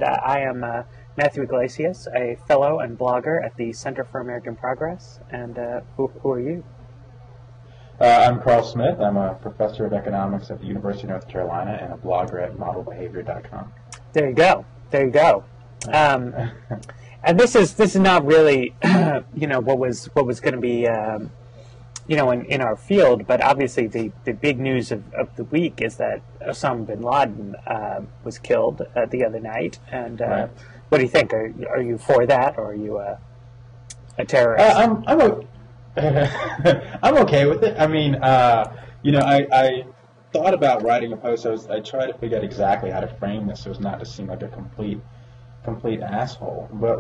I am Matthew Yglesias, a fellow and blogger at the Center for American Progress. And who are you? I'm Karl Smith. I'm a professor of economics at the University of North Carolina and a blogger at modelbehavior.com. There you go. There you go. And this is not really, what was going to be, in our field. But obviously, the big news of the week is that Osama bin Laden was killed the other night. And Right. what do you think? Are you for that, or are you a terrorist? I'm okay with it. I mean, I thought about writing a post. I tried to figure out exactly how to frame this so as not to seem like a complete asshole. But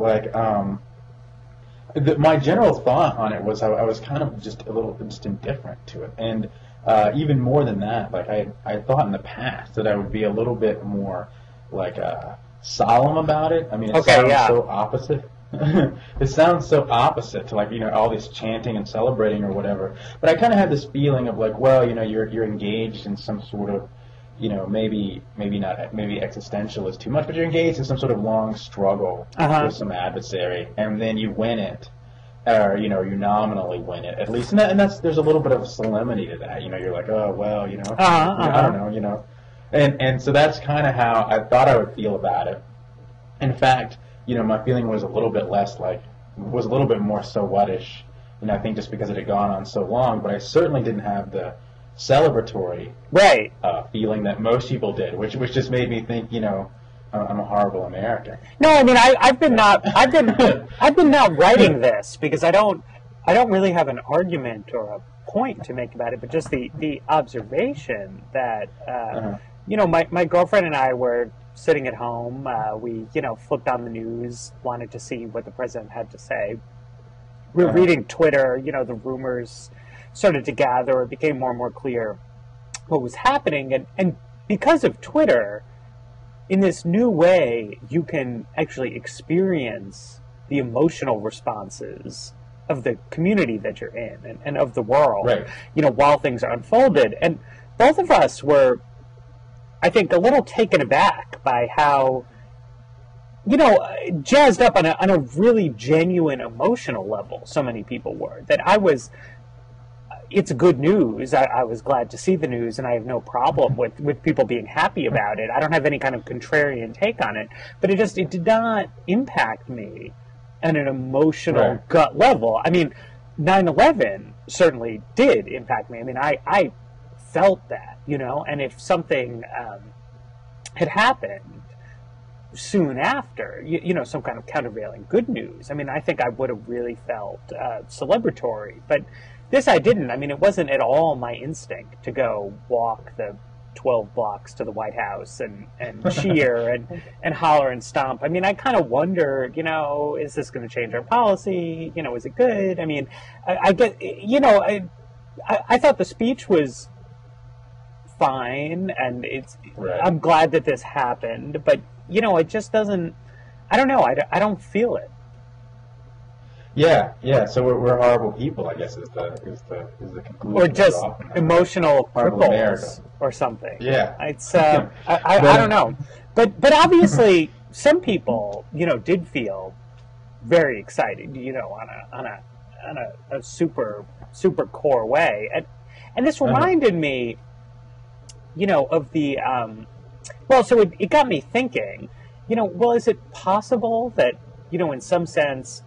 my general thought on it was I was kind of just indifferent to it, and even more than that, I thought in the past that I would be a little bit more solemn about it. I mean, it sounds so opposite. It sounds so opposite to all this chanting and celebrating or whatever. But I kind of had this feeling of you're engaged in some sort of maybe existential is too much, but you're engaged in some sort of long struggle with some adversary, and then you win it, or you nominally win it at least, and that's there's a little bit of solemnity to that. You're like, oh well, I don't know, and so that's kind of how I thought I would feel about it. In fact, my feeling was a little bit more so what-ish, I think just because it had gone on so long, but I certainly didn't have the celebratory feeling that most people did, which just made me think, I'm a horrible American. No, I mean, I've been not writing this because I don't really have an argument or a point to make about it, but just the observation that my girlfriend and I were sitting at home. We flipped on the news, wanted to see what the president had to say. We were reading Twitter. The rumors started to gather. It became more and more clear what was happening, and because of Twitter, in this new way, you can actually experience the emotional responses of the community that you're in and of the world, while things are unfolded. And both of us were, I think, a little taken aback by how, jazzed up on a really genuine emotional level so many people were, that it's good news. I was glad to see the news, and I have no problem with people being happy about it. I don't have any kind of contrarian take on it, but it did not impact me at an emotional gut level. I mean, 9/11 certainly did impact me. I mean, I felt that, and if something had happened soon after, some kind of countervailing good news, I mean, I think I would have really felt celebratory. But this I didn't. I mean, it wasn't at all my instinct to go walk the 12 blocks to the White House and cheer and holler and stomp. I mean, I kind of wondered, is this going to change our policy? Is it good? I mean, I thought the speech was fine, and I'm glad that this happened, but it just doesn't. I don't know. I don't feel it. Yeah. So we're horrible people, I guess, is the conclusion. Or just emotional cripples or something. Yeah. It's I don't know, but obviously some people did feel very excited on a super core way, and this reminded me of the so it got me thinking, is it possible that in some sense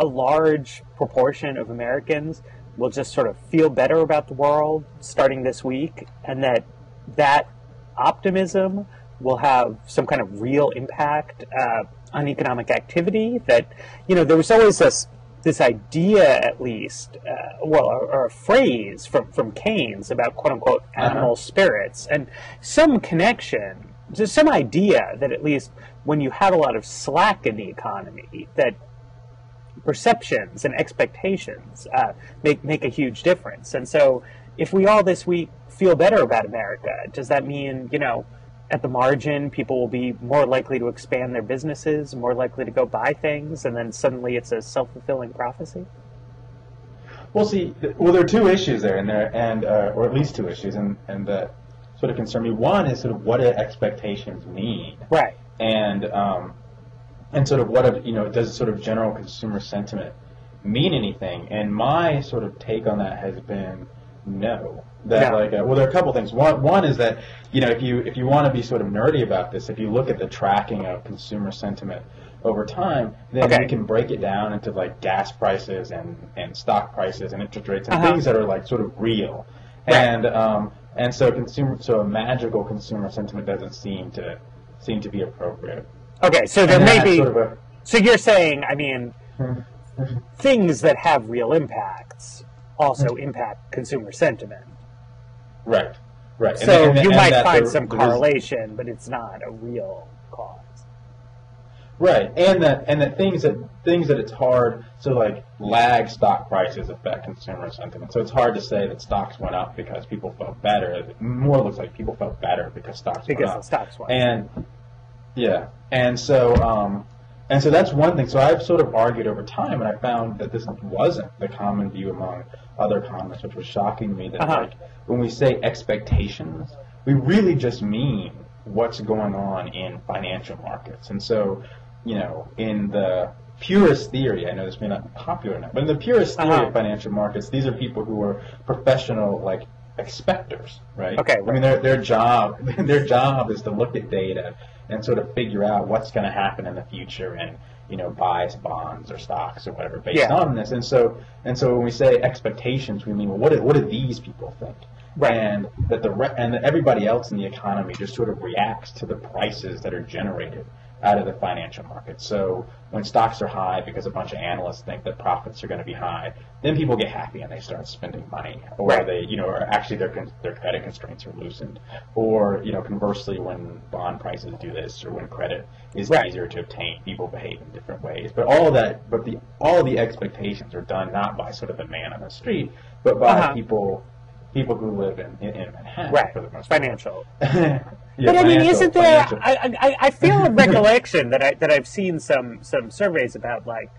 a large proportion of Americans will just sort of feel better about the world starting this week, and that optimism will have some kind of real impact on economic activity? That there was always this idea, at least, or a phrase from Keynes about quote unquote animal spirits, and some connection, just some idea that at least when you have a lot of slack in the economy, that perceptions and expectations make a huge difference. And so if we all this week feel better about America, does that mean, at the margin, people will be more likely to expand their businesses, more likely to go buy things, and then suddenly it's a self-fulfilling prophecy? Well, there are two issues there, or at least two issues, and that sort of concern me. One is sort of what do expectations mean? Right. and sort of does sort of general consumer sentiment mean anything? And my sort of take on that has been no. That well, there are a couple things. One is that if you want to be sort of nerdy about this, if you look at the tracking of consumer sentiment over time, then we can break it down into like gas prices and stock prices and interest rates and things that are like sort of real. Right. And so a magical consumer sentiment doesn't seem to be appropriate. Okay, so there may be. So you're saying, I mean, things that have real impacts also impact consumer sentiment. Right. Right. So you might find some correlation, but it's not a real cause. Right, and that things that it's hard, so like lag stock prices affect consumer sentiment. So it's hard to say that stocks went up because people felt better. It more looks like people felt better because stocks went up. Because the stocks went up. And so that's one thing. So I've sort of argued over time, and I found that this wasn't the common view among other economists, which was shocking to me. That like when we say expectations, we really just mean what's going on in financial markets. And so, in the purest theory, I know this may not be popular now, but in the purest theory of financial markets, these are people who are professional, like, expectors, right? Okay. I mean, their job is to look at data and sort of figure out what's going to happen in the future and, buy bonds or stocks or whatever based on this. And so when we say expectations, we mean, well, what do these people think? Right. And that everybody else in the economy just sort of reacts to the prices that are generated out of the financial market. So when stocks are high because a bunch of analysts think that profits are going to be high, then people get happy and they start spending money, or they, or actually their credit constraints are loosened, or conversely, when bond prices do this, or when credit is easier to obtain, people behave in different ways. But all the expectations are done not by sort of the man on the street, but by people who live in Manhattan for the most part. Financial. But I mean, isn't there? I feel a recollection that I've seen some surveys about like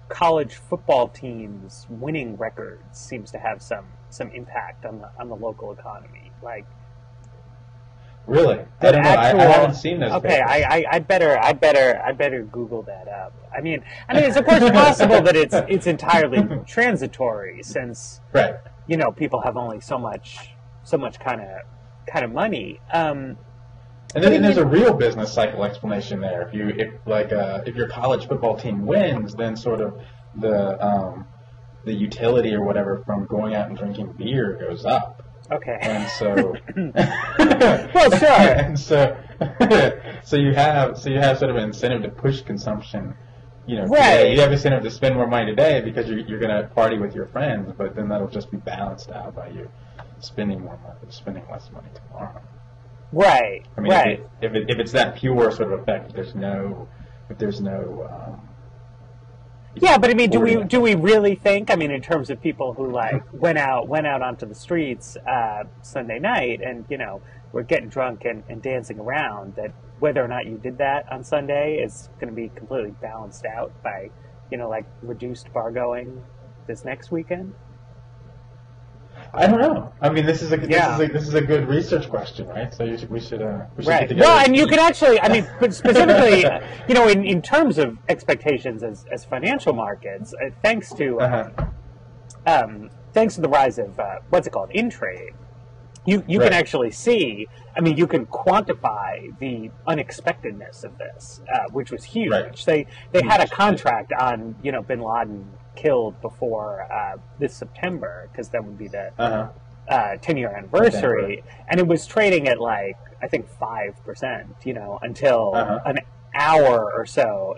college football teams winning records seems to have some impact on the local economy. Like, really, I don't know. I haven't seen those. Okay, I'd better Google that up. I mean, it's of course possible that it's entirely transitory since people have only so much kind of money. And there's a real business cycle explanation there. If your college football team wins, then sort of the utility or whatever from going out and drinking beer goes up. Okay. And so well, sure. And so you have sort of an incentive to push consumption. Today. You have incentive to spend more money today because you're going to party with your friends, but then that'll just be balanced out by you spending more money, spending less money tomorrow. Right. I mean, if it's that pure sort of effect, if there's no. Yeah, but I mean, do we really think? I mean, in terms of people who went out onto the streets Sunday night and were getting drunk and dancing around, that whether or not you did that on Sunday is going to be completely balanced out by reduced bar going this next weekend? I don't know. I mean, this is a good research question, right? So we should get together. Well, and you could actually, I mean, specifically, in terms of expectations as financial markets, thanks to the rise of what's it called, in trade, you can actually see. I mean, you can quantify the unexpectedness of this, which was huge. Right. They had a contract on Bin Laden killed before this September, because that would be the 10-year anniversary, and it was trading at I think 5%, until an hour or so.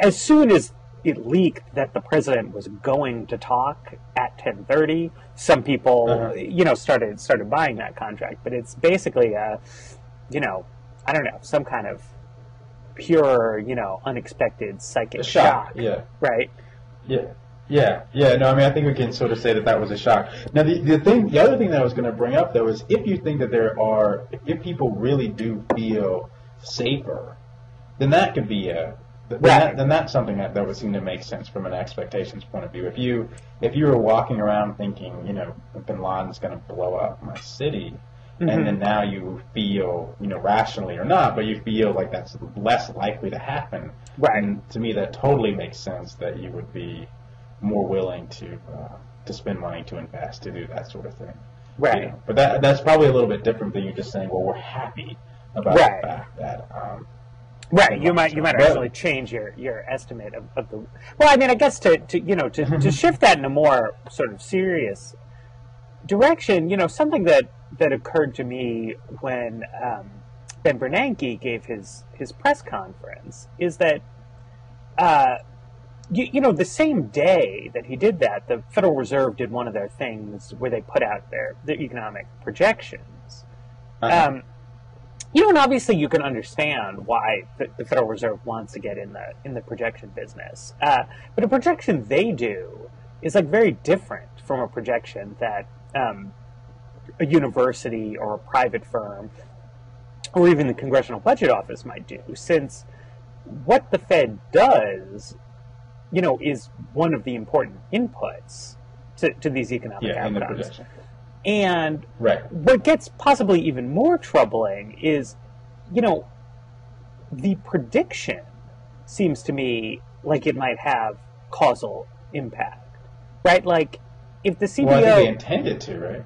As soon as it leaked that the president was going to talk at 10:30, some people started buying that contract. But it's basically I don't know, some kind of pure unexpected psychic shock. Yeah. Right. Yeah. No, I mean, I think we can sort of say that was a shock. Now, the other thing that I was going to bring up, though, is if you think that if people really do feel safer, then that could be then that's something that would seem to make sense from an expectations point of view. If you were walking around thinking, Bin Laden's going to blow up my city, and then now you feel, rationally or not, but you feel like that's less likely to happen. Right. And to me, that totally makes sense that you would be more willing to spend money, to invest, to do that sort of thing. Right. But that's probably a little bit different than you just saying, well, we're happy about the fact that. Right. You might actually change your estimate of the. Well, I mean, I guess to shift that in a more sort of serious direction, something that occurred to me when Ben Bernanke gave his press conference is that the same day that he did that, the Federal Reserve did one of their things where they put out their economic projections. And obviously you can understand why the Federal Reserve wants to get in the projection business. But a projection they do is like very different from a projection that a university or a private firm or even the Congressional Budget Office might do, since what the Fed does, is one of the important inputs to these economic outcomes. And what gets possibly even more troubling is, the prediction seems to me like it might have causal impact, right? Like, if the CBO... Well, I think they intended to, right?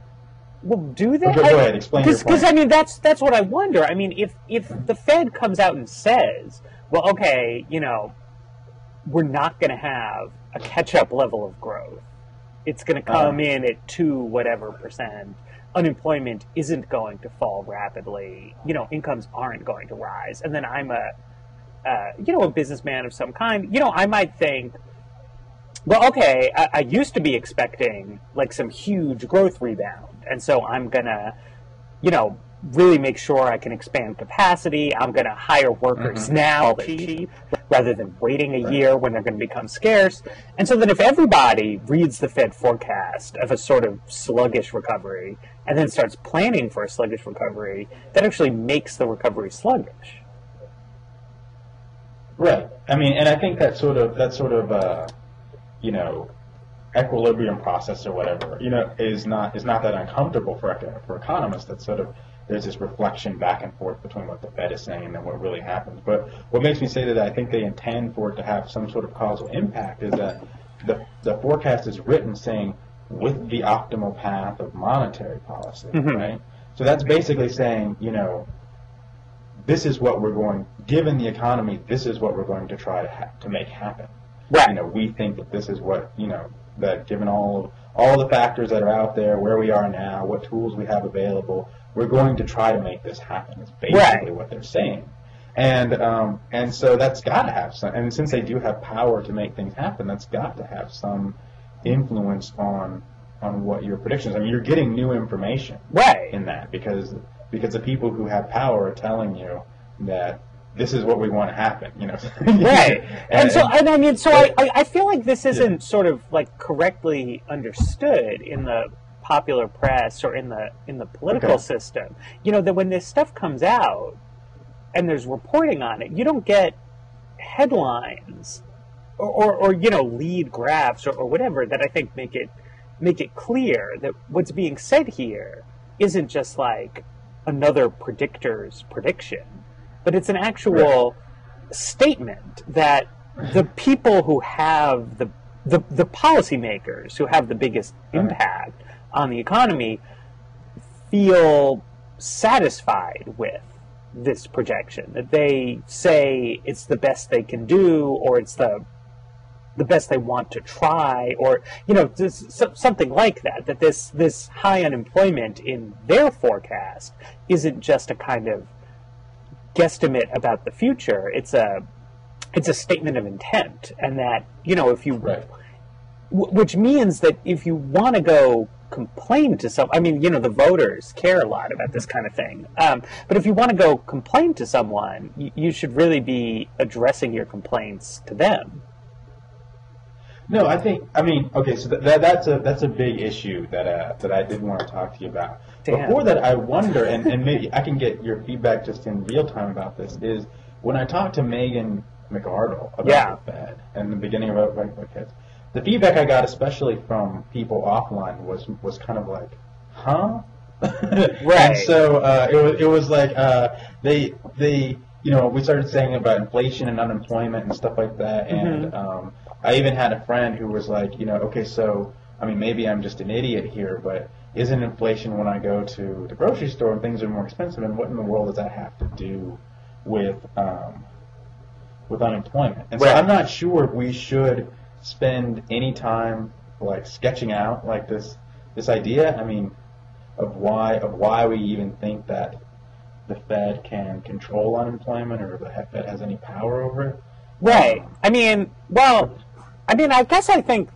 Well, do they? Go ahead, explain your point. Because, I mean, that's what I wonder. I mean, if the Fed comes out and says, well, okay, we're not going to have a catch-up level of growth. It's going to come in at 2 whatever percent. Unemployment isn't going to fall rapidly. Incomes aren't going to rise. And then I'm a businessman of some kind. I might think, well, okay, I used to be expecting like some huge growth rebound. And so I'm going to, really make sure I can expand capacity. I'm going to hire workers now cheap, rather than waiting a year when they're going to become scarce. And so then if everybody reads the Fed forecast of a sort of sluggish recovery and then starts planning for a sluggish recovery, that actually makes the recovery sluggish. Right. I mean, and I think that sort of equilibrium process or whatever, is not that uncomfortable for economists. That sort of there's this reflection back and forth between what the Fed is saying and what really happens. But what makes me say that I think they intend for it to have some sort of causal impact is that the forecast is written saying with the optimal path of monetary policy, right? So that's basically saying, this is what we're going, given the economy, this is what we're going to try to make happen. Right. We think that this is what, that given all the factors that are out there, where we are now, what tools we have available, we're going to try to make this happen. It's basically what they're saying. And so that's got to have some, and since they do have power to make things happen, that's got to have some influence on what your predictions. I mean, you're getting new information in that because the people who have power are telling you that this is what we want to happen, Right. I feel like this isn't sort of like correctly understood in the popular press or in the political system. That when this stuff comes out and there's reporting on it, you don't get headlines or lead graphs or whatever that I think make it clear that what's being said here isn't just like another predictor's prediction, but it's an actual statement that the people who have the policymakers who have the biggest impact on the economy feel satisfied with this projection, that they say it's the best they can do, or it's the best they want to try, or something like that. That this high unemployment in their forecast isn't just a kind of guesstimate about the future. It's a statement of intent, and that if you, which means that if you want to go complain to some, the voters care a lot about this kind of thing. But if you want to go complain to someone, you should really be addressing your complaints to them. No, so that's a big issue that I did want to talk to you about. Damn. Before that, I wonder, and maybe I can get your feedback just in real time about this, is when I talked to Megan McArdle about the Fed and the beginning of Kids, the feedback I got, especially from people offline, was kind of like, huh? And so it was like they we started saying about inflation and unemployment and stuff like that, and I even had a friend who was like, okay, so I mean, maybe I'm just an idiot here, but isn't inflation when I go to the grocery store and things are more expensive, and what in the world does that have to do with unemployment? And so I'm not sure if we should spend any time like sketching out like this idea. I mean, of why we even think that the Fed can control unemployment or the Fed has any power over it. Right. I mean, I guess I think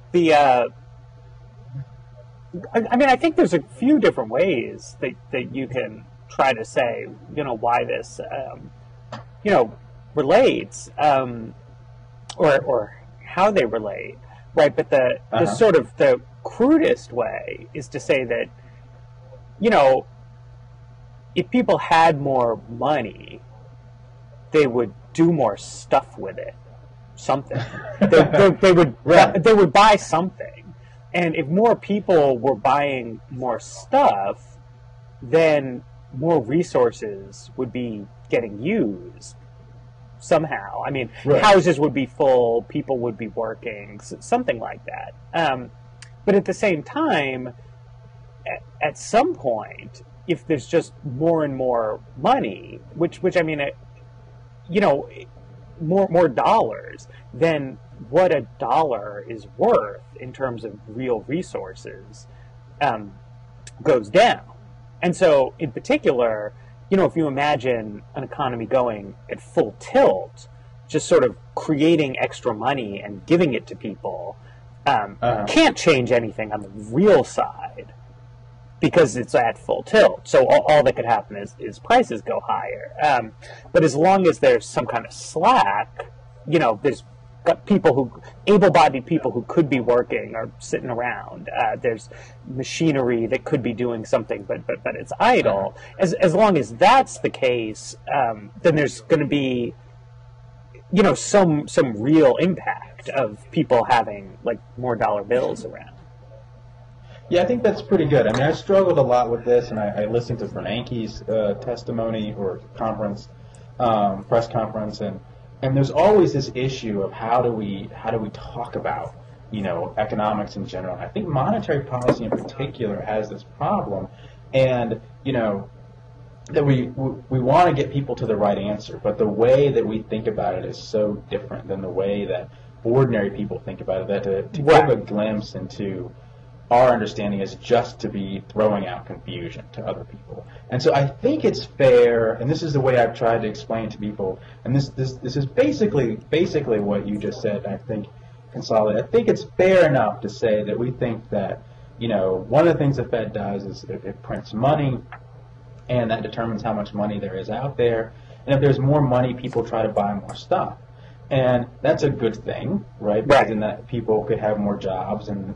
I think there's a few different ways that you can try to say, why this, relates, or how they relate, right? But the sort of the crudest way is to say that, if people had more money, they would do more stuff with it. Something. They would buy something. And if more people were buying more stuff, then more resources would be getting used somehow. I mean, houses would be full, people would be working, something like that. But at the same time, at some point, if there's just more and more money, which I mean, more dollars, then what a dollar is worth in terms of real resources goes down. And so, in particular, if you imagine an economy going at full tilt, just sort of creating extra money and giving it to people, can't change anything on the real side because it's at full tilt. So all that could happen is prices go higher. But as long as there's some kind of slack, there's able-bodied people who could be working are sitting around. There's machinery that could be doing something, but it's idle. As long as that's the case, then there's going to be, some real impact of people having like more dollar bills around. Yeah, I think that's pretty good. I mean, I struggled a lot with this, and I listened to Bernanke's testimony or conference, press conference, and there's always this issue of how do we talk about economics in general. And I think monetary policy in particular has this problem, and that we want to get people to the right answer, but the way that we think about it is so different than the way that ordinary people think about it. That to give a glimpse into our understanding is just to be throwing out confusion to other people. And so I think it's fair, and this is the way I've tried to explain to people, and this is basically what you just said, I think, consolidate. I think it's fair enough to say that we think that, one of the things the Fed does is it prints money, and that determines how much money there is out there. And if there's more money, people try to buy more stuff. And that's a good thing, right? Because in that people could have more jobs and,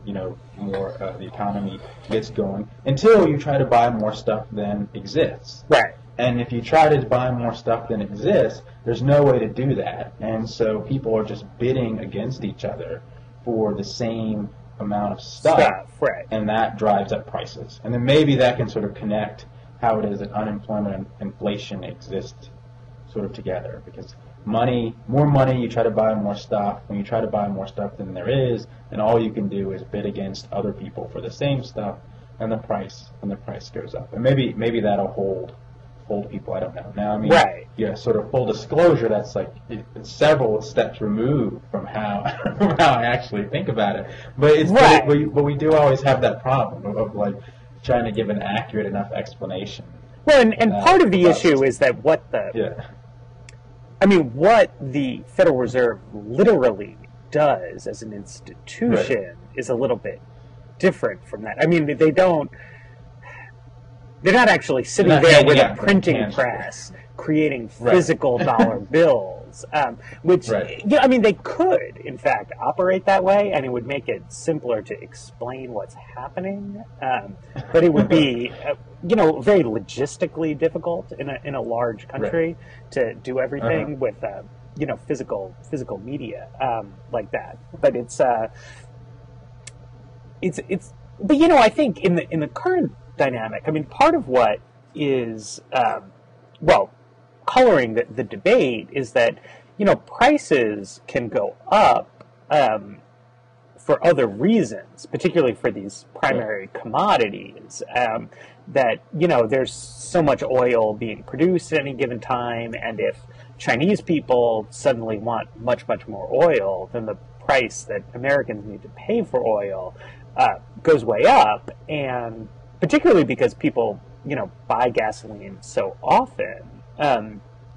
more the economy gets going until you try to buy more stuff than exists. Right. And if you try to buy more stuff than exists, there's no way to do that. And so people are just bidding against each other for the same amount of stuff. Right. And that drives up prices. And then maybe that can sort of connect how it is that unemployment and inflation exist sort of together, because more money, you try to buy more stuff. When you try to buy more stuff than there is, and all you can do is bid against other people for the same stuff, and the price goes up. And maybe that'll hold people. I don't know. Now, I mean, sort of full disclosure, that's like it's several steps removed from how I actually think about it. But but we do always have that problem of like trying to give an accurate enough explanation. Well, and part of the issue is that what the Federal Reserve literally does as an institution is a little bit different from that. I mean, they're not actually sitting there with a printing press creating physical dollar bills, which, they could, in fact, operate that way, and it would make it simpler to explain what's happening, but it would be, very logistically difficult in a large country to do everything with, physical media like that. But but I think in the current dynamic. I mean, part of what is, well, coloring the debate is that, prices can go up for other reasons, particularly for these primary commodities, that, there's so much oil being produced at any given time, and if Chinese people suddenly want much, much more oil, then the price that Americans need to pay for oil goes way up, and particularly because people, buy gasoline so often,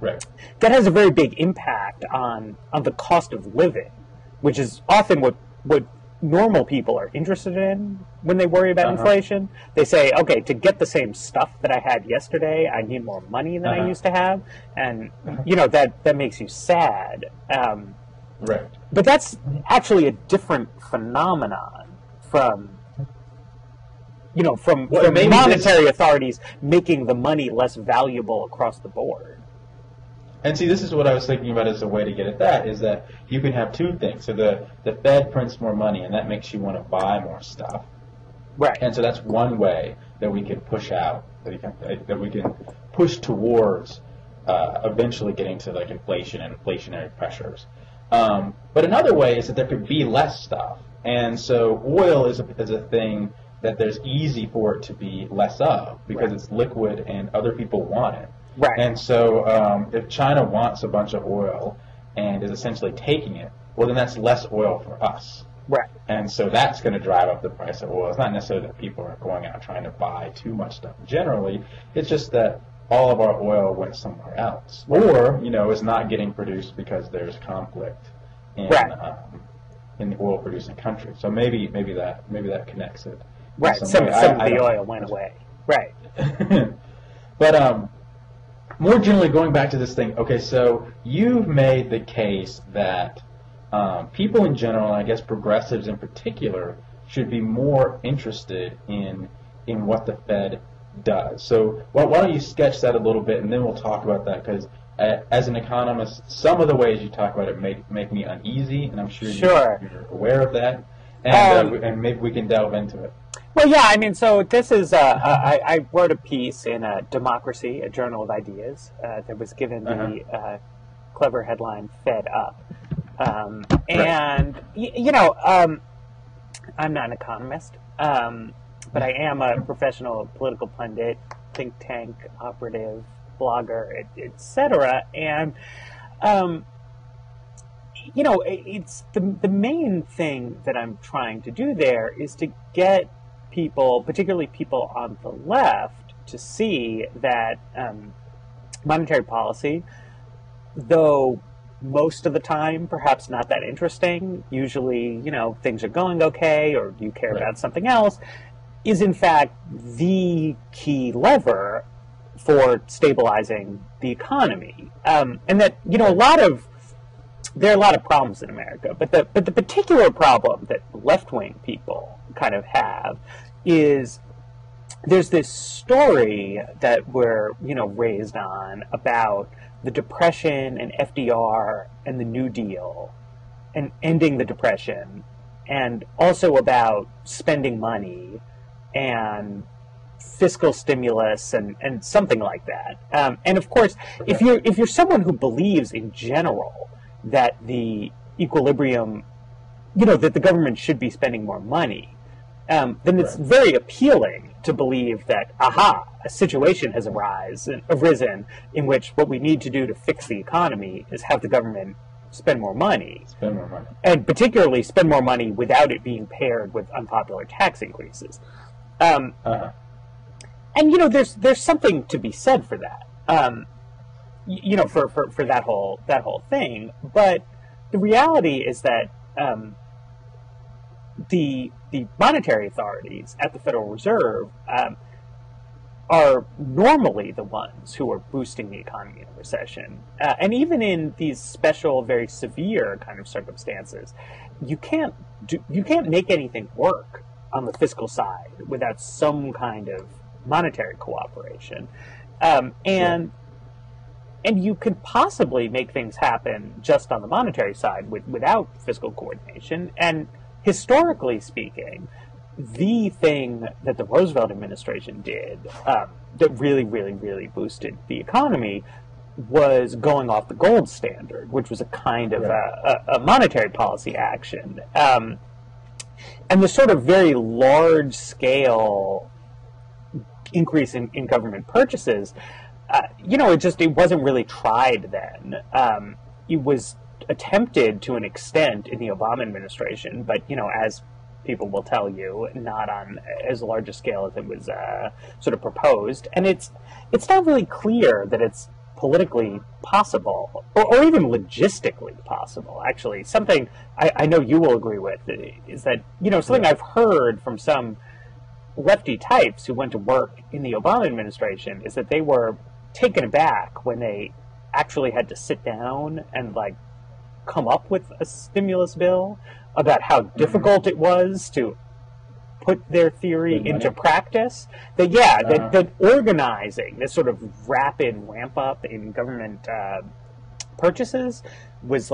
right. that has a very big impact on the cost of living, which is often what normal people are interested in when they worry about inflation. They say, okay, to get the same stuff that I had yesterday, I need more money than I used to have, and that makes you sad. Right. But that's actually a different phenomenon from monetary authorities making the money less valuable across the board. And see, this is what I was thinking about as a way to get at that, is that you can have two things. So the Fed prints more money, and that makes you want to buy more stuff. Right. And so that's one way that we can push out, that we can push towards eventually getting to like inflation and inflationary pressures. But another way is that there could be less stuff. And so oil is a thing that there's easy for it to be less of because it's liquid and other people want it. Right. And so if China wants a bunch of oil and is essentially taking it, well, then that's less oil for us. Right. And so that's going to drive up the price of oil. It's not necessarily that people are going out trying to buy too much stuff. Generally, it's just that all of our oil went somewhere else. Or, is not getting produced because there's conflict in the oil-producing countries. So maybe that connects it. Right. Some of the oil went away. Right. But more generally, going back to this thing, okay, so you've made the case that people in general, and I guess progressives in particular, should be more interested in what the Fed does. So why don't you sketch that a little bit, and then we'll talk about that, because as an economist, some of the ways you talk about it make me uneasy, and I'm sure you're aware of that, and maybe we can delve into it. Well, yeah, I mean, so this is, I wrote a piece in Democracy, a journal of ideas, that was given the clever headline, Fed Up. And, I'm not an economist, but I am a professional political pundit, think tank operative, blogger, etc. And, it's the main thing that I'm trying to do there is to get people, particularly people on the left, to see that monetary policy, though most of the time perhaps not that interesting, usually, things are going okay or you care about something else, is in fact the key lever for stabilizing the economy. And that, there are a lot of problems in America, but the particular problem that left-wing people kind of have is there's this story that we're, raised on about the Depression and FDR and the New Deal and ending the Depression, and also about spending money and fiscal stimulus and something like that. And of course, if you're someone who believes in general that the equilibrium, that the government should be spending more money, then it's very appealing to believe that, a situation has arisen in which what we need to do to fix the economy is have the government spend more money. And particularly spend more money without it being paired with unpopular tax increases. And, there's something to be said for that. For that whole thing. But the reality is that the monetary authorities at the Federal Reserve are normally the ones who are boosting the economy in a recession. And even in these special, very severe kind of circumstances, you can't make anything work on the fiscal side without some kind of monetary cooperation. And you could possibly make things happen just on the monetary side without fiscal coordination. And historically speaking, the thing that the Roosevelt administration did that really, really, really boosted the economy was going off the gold standard, which was a kind of a monetary policy action. And the sort of very large-scale increase in government purchases, it wasn't really tried then. It was attempted to an extent in the Obama administration, but, as people will tell you, not on as large a scale as it was sort of proposed. And it's not really clear that it's politically possible, or even logistically possible, actually. Something I know you will agree with is that, something I've heard from some lefty types who went to work in the Obama administration is that they were taken aback when they actually had to sit down and, come up with a stimulus bill, about how difficult it was to put their theory into practice. That organizing this sort of rapid ramp up in government purchases was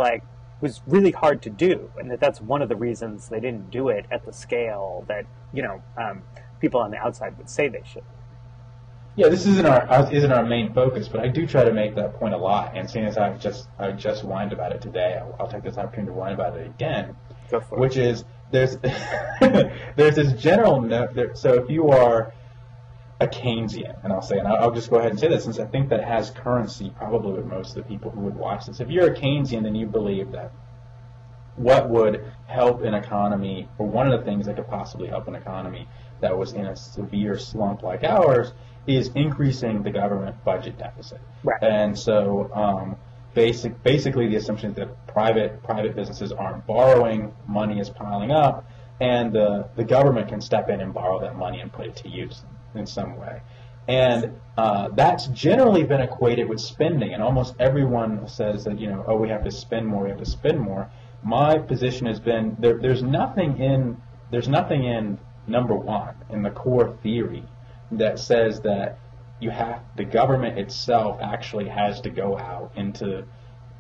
really hard to do, and that's one of the reasons they didn't do it at the scale that people on the outside would say they should. Yeah, this isn't our main focus, but I do try to make that point a lot. And seeing as I just whined about it today, I'll take this opportunity to whine about it again. Go for it. Which is there's this general note. So if you are a Keynesian, and I'll just go ahead and say this since I think that has currency probably with most of the people who would watch this. If you're a Keynesian, then you believe that what would help an economy, or one of the things that could possibly help an economy that was in a severe slump like ours, is increasing the government budget deficit. Right. And so basically the assumption is that private businesses aren't borrowing, money is piling up, and the government can step in and borrow that money and put it to use in some way. And that's generally been equated with spending, and almost everyone says that, we have to spend more, My position has been there's nothing in number one, in the core theory, that says that the government itself actually has to go out into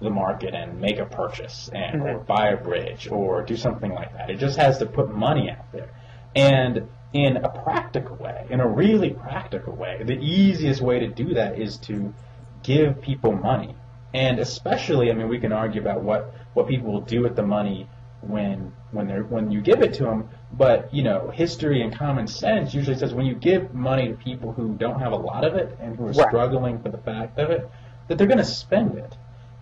the market and make a purchase or buy a bridge or do something like that. It just has to put money out there. And in a practical way, in a really practical way, the easiest way to do that is to give people money. And especially, we can argue about what people will do with the money when you give it to them, but history and common sense usually says when you give money to people who don't have a lot of it and who are struggling for the fact of it, that they're going to spend it,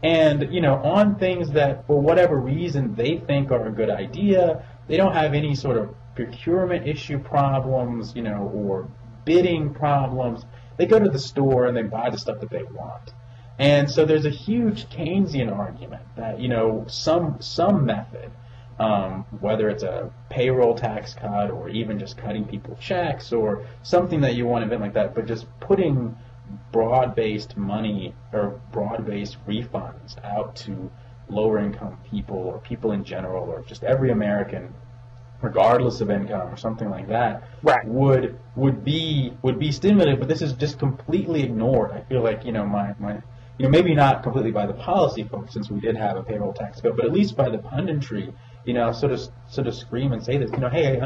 and on things that for whatever reason they think are a good idea. They don't have any sort of procurement issue problems, or bidding problems. They go to the store and they buy the stuff that they want. And so there's a huge Keynesian argument that some method, whether it's a payroll tax cut or even just cutting people checks or something that you want to invent like that, but just putting broad-based money or broad-based refunds out to lower-income people or people in general or just every American, regardless of income or something like that, would be stimulative. But this is just completely ignored. I feel like maybe not completely by the policy folks, since we did have a payroll tax cut, but at least by the punditry, sort of scream and say this, hey,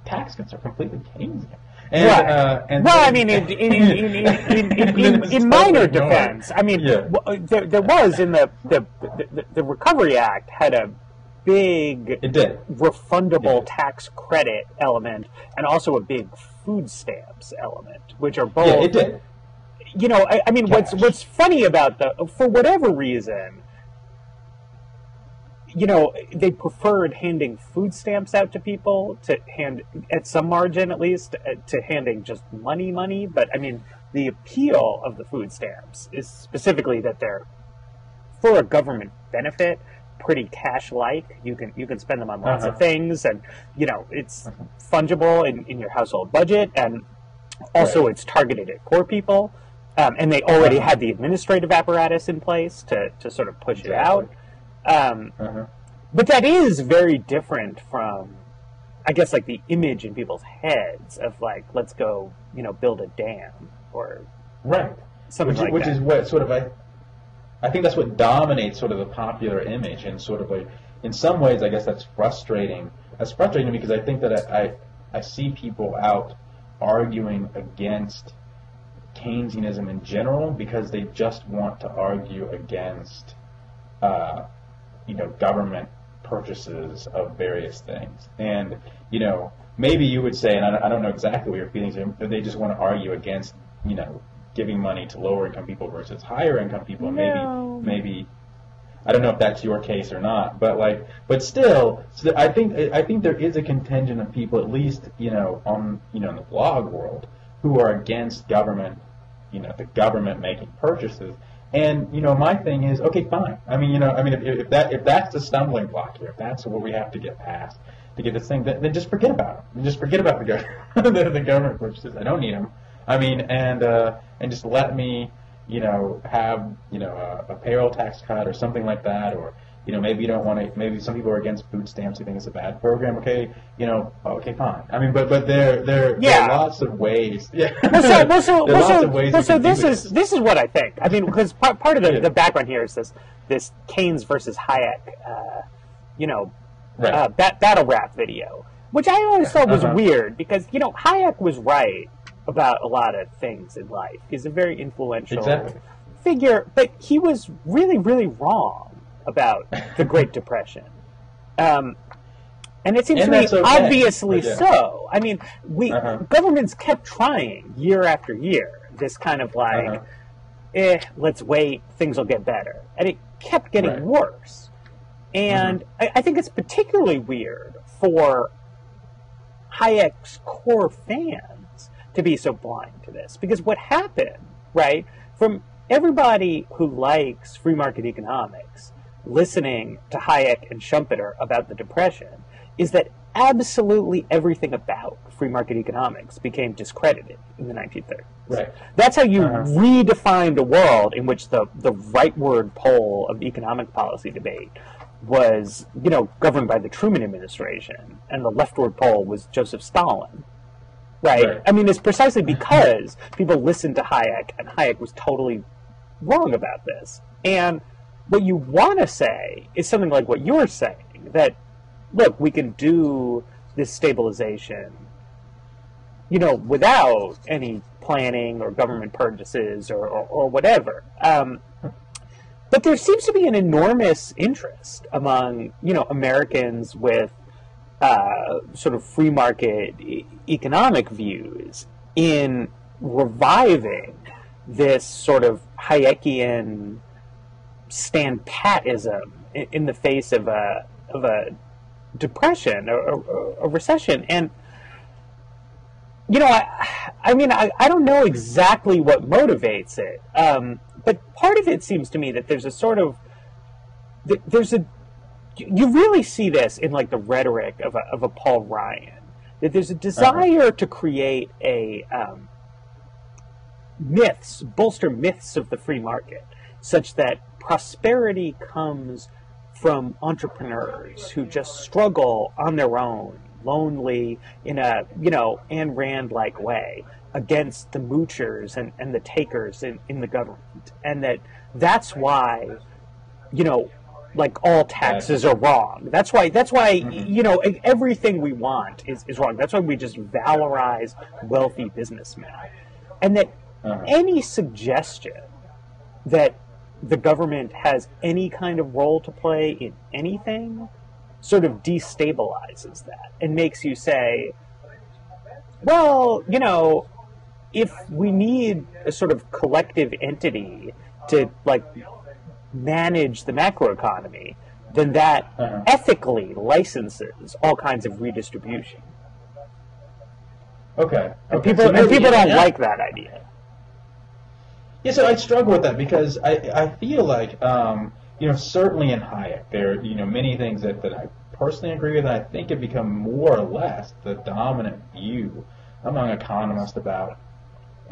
tax cuts are completely Keynesian. And, in minor defense, there was in the Recovery Act had a big refundable tax credit element and also a big food stamps element, which are both. Yeah, it did. What's funny about for whatever reason, they preferred handing food stamps out to people to hand, at some margin at least, to handing just money. But the appeal of the food stamps is specifically that they're for a government benefit, pretty cash-like. You can spend them on lots of things, and it's fungible in your household budget, and also it's targeted at poor people. And they already had the administrative apparatus in place to sort of push it out. But that is very different from, I guess, the image in people's heads of, let's go, build a dam or something like that. Which is what sort of, I think that's what dominates sort of the popular image, and sort of in some ways, I guess that's frustrating. That's frustrating because I think that I see people out arguing against Keynesianism in general because they just want to argue against, government purchases of various things. And, maybe you would say, and I don't know exactly what your feelings are, but they just want to argue against, giving money to lower income people versus higher income people. No. Maybe I don't know if that's your case or not, but still, I think there is a contingent of people, at least, in the blog world, who are against government, the government making purchases. And my thing is, okay, fine. If that's the stumbling block here, if that's what we have to get past to get this thing, then just forget about it. Just forget about the government purchases. I don't need them. And just let me, have a payroll tax cut or something like that, or maybe you don't want to. Maybe some people are against food stamps. You think it's a bad program. Okay, okay, fine. But there are lots of ways. Yeah. So this is what I think. Because part of the background here is this Keynes versus Hayek, battle rap video, which I always thought was weird because Hayek was right about a lot of things in life. He's a very influential figure, but he was really, really wrong about the Great Depression. And it seems to me obviously so. Governments kept trying year after year, this kind of let's wait, things will get better. And it kept getting worse. And I think it's particularly weird for Hayek's core fans to be so blind to this. Because what happened, right, from everybody who likes free market economics listening to Hayek and Schumpeter about the Depression, is that absolutely everything about free market economics became discredited in the 1930s. Right. That's how you redefined a world in which the rightward pole of the economic policy debate was, governed by the Truman administration, and the leftward pole was Joseph Stalin. Right? It's precisely because people listened to Hayek, and Hayek was totally wrong about this. And what you want to say is something like what you're saying, that, look, we can do this stabilization, without any planning or government purchases or whatever. But there seems to be an enormous interest among, Americans with sort of free market economic views in reviving this sort of Hayekian stand-patism in the face of a depression or a recession. And I don't know exactly what motivates it, but part of it seems to me that there's a sort of you really see this in the rhetoric of a Paul Ryan, that there's a desire to create a bolster myths of the free market, such that prosperity comes from entrepreneurs who just struggle on their own, lonely, in a Ayn Rand-like way, against the moochers and the takers in the government, and that's why all taxes are wrong. That's why everything we want is wrong. That's why we just valorize wealthy businessmen. And that any suggestion that the government has any kind of role to play in anything sort of destabilizes that and makes you say, well, if we need a sort of collective entity to manage the macroeconomy, then that ethically licenses all kinds of redistribution. Okay. And people don't like that idea. Yeah, so I struggle with that because I feel like, certainly in Hayek, there are, many things that I personally agree with, and I think have become more or less the dominant view among economists about,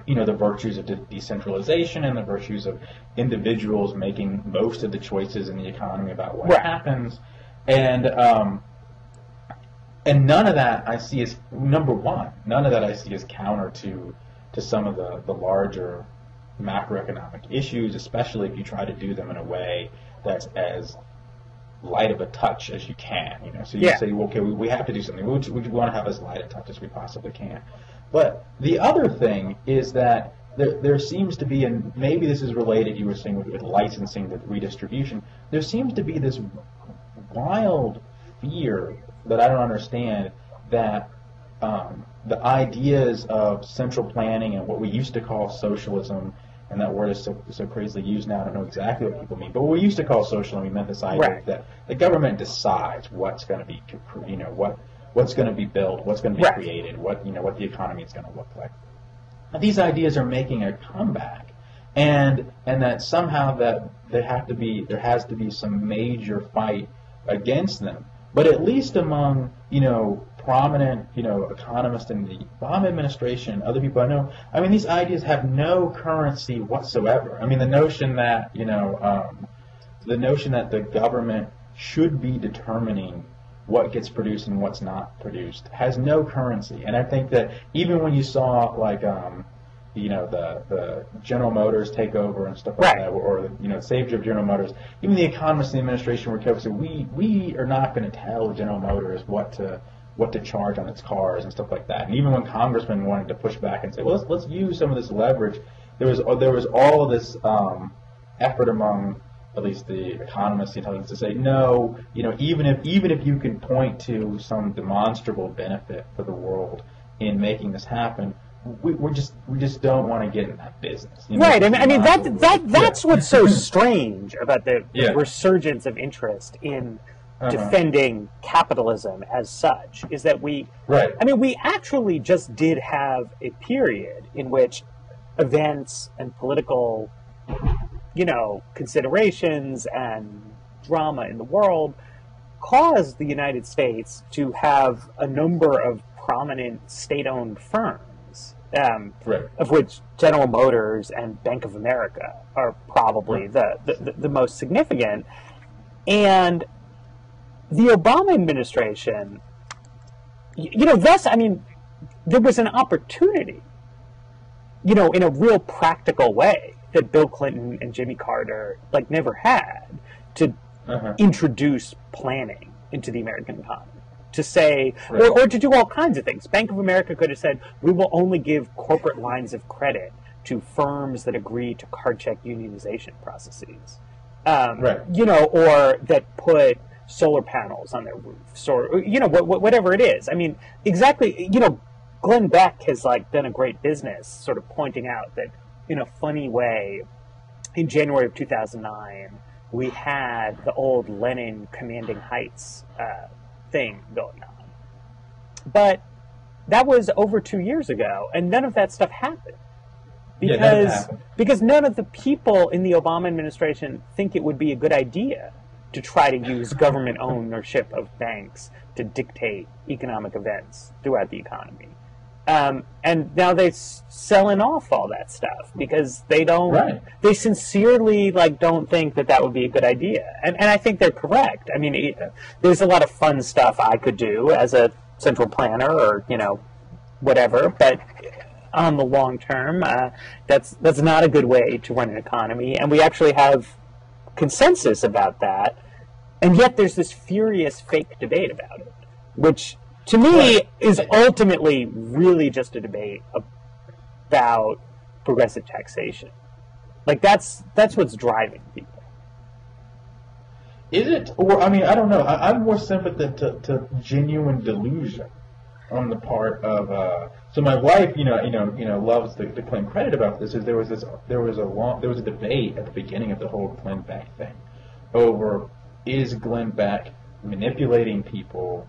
the virtues of decentralization and the virtues of individuals making most of the choices in the economy about what happens. And none of that I see as, number one, none of that I see as counter to some of the larger macroeconomic issues, especially if you try to do them in a way that's as light of a touch as you can. So you say, well, okay, we have to do something. We want to have as light a touch as we possibly can. But the other thing is that there seems to be, and maybe this is related, you were saying, with licensing, the redistribution, there seems to be this wild fear that I don't understand that the ideas of central planning and what we used to call socialism, and that word is so crazily used now, I don't know exactly what people mean, but what we used to call socialism, we meant this idea that the government decides what's going to be, what's going to be built, what's going to be created, what the economy is going to look like. Now, these ideas are making a comeback, and that somehow that there has to be some major fight against them. But at least among prominent economists in the Obama administration, other people I know, I mean, these ideas have no currency whatsoever. I mean, the notion that the government should be determining what gets produced and what's not produced has no currency. And I think that even when you saw the General Motors take over and stuff like that, or the savior of General Motors, even the economists in the administration were careful to say, we are not going to tell General Motors what to charge on its cars and stuff like that. And even when congressmen wanted to push back and say, well, let's use some of this leverage, there was all of this effort among at least the economists, to say no. Even if you can point to some demonstrable benefit for the world in making this happen, we just don't want to get in that business. Right. I mean that's what's so strange about the resurgence of interest in defending capitalism as such, is that we actually just did have a period in which events and political considerations and drama in the world caused the United States to have a number of prominent state-owned firms, of which General Motors and Bank of America are probably the most significant. And the Obama administration, thus, I mean, there was an opportunity, in a real practical way, that Bill Clinton and Jimmy Carter never had, to introduce planning into the American economy, to say, or to do all kinds of things. Bank of America could have said, we will only give corporate lines of credit to firms that agree to card check unionization processes, or that put solar panels on their roofs, or whatever it is. I mean, exactly. Glenn Beck has done a great business, sort of pointing out that, in a funny way, in January of 2009, we had the old Lenin commanding heights thing going on. But that was over 2 years ago, and none of that stuff happened. Because none of the people in the Obama administration think it would be a good idea to try to use government ownership of banks to dictate economic events throughout the economy. And now they're selling off all that stuff because they don't, they sincerely don't think that would be a good idea. And I think they're correct. I mean, there's a lot of fun stuff I could do as a central planner or, whatever, but on the long term, that's not a good way to run an economy. And we actually have consensus about that. And yet there's this furious fake debate about it, which to me is ultimately really just a debate about progressive taxation. That's what's driving people. Is it? Or, I mean, I don't know. I'm more sympathetic to genuine delusion on the part of. So my wife, loves to claim credit about this. There was a debate at the beginning of the whole Glenn Beck thing over, is Glenn Beck manipulating people,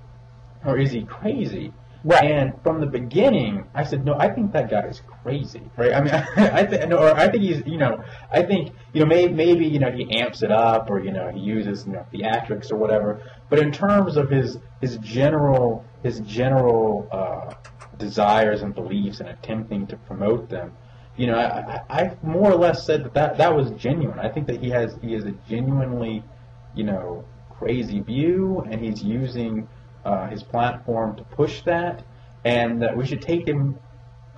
or is he crazy? Right. And from the beginning, I said, no, I think that guy is crazy, right? I mean, I think he's, maybe he amps it up, or he uses theatrics or whatever. But in terms of his general desires and beliefs and attempting to promote them, I more or less said that was genuine. I think that he has a genuinely crazy view, and he's using his platform to push that, and that we should take him,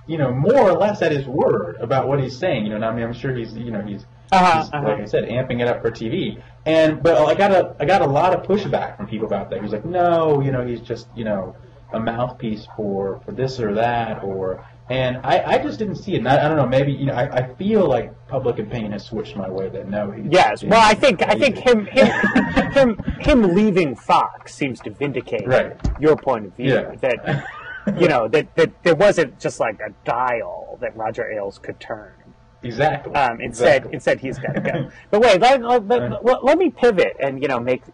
more or less at his word about what he's saying. I mean, I'm sure he's he's like I said, amping it up for TV. But I got a lot of pushback from people about that. He's like, no, he's just a mouthpiece for this or that, and I just didn't see it. And I don't know, maybe I feel like public opinion has switched my way. That no, yes. Well, I think him leaving Fox seems to vindicate your point of view. Yeah. That that there wasn't just like a dial that Roger Ailes could turn. Exactly. Instead, he's got to go. But wait, let me pivot and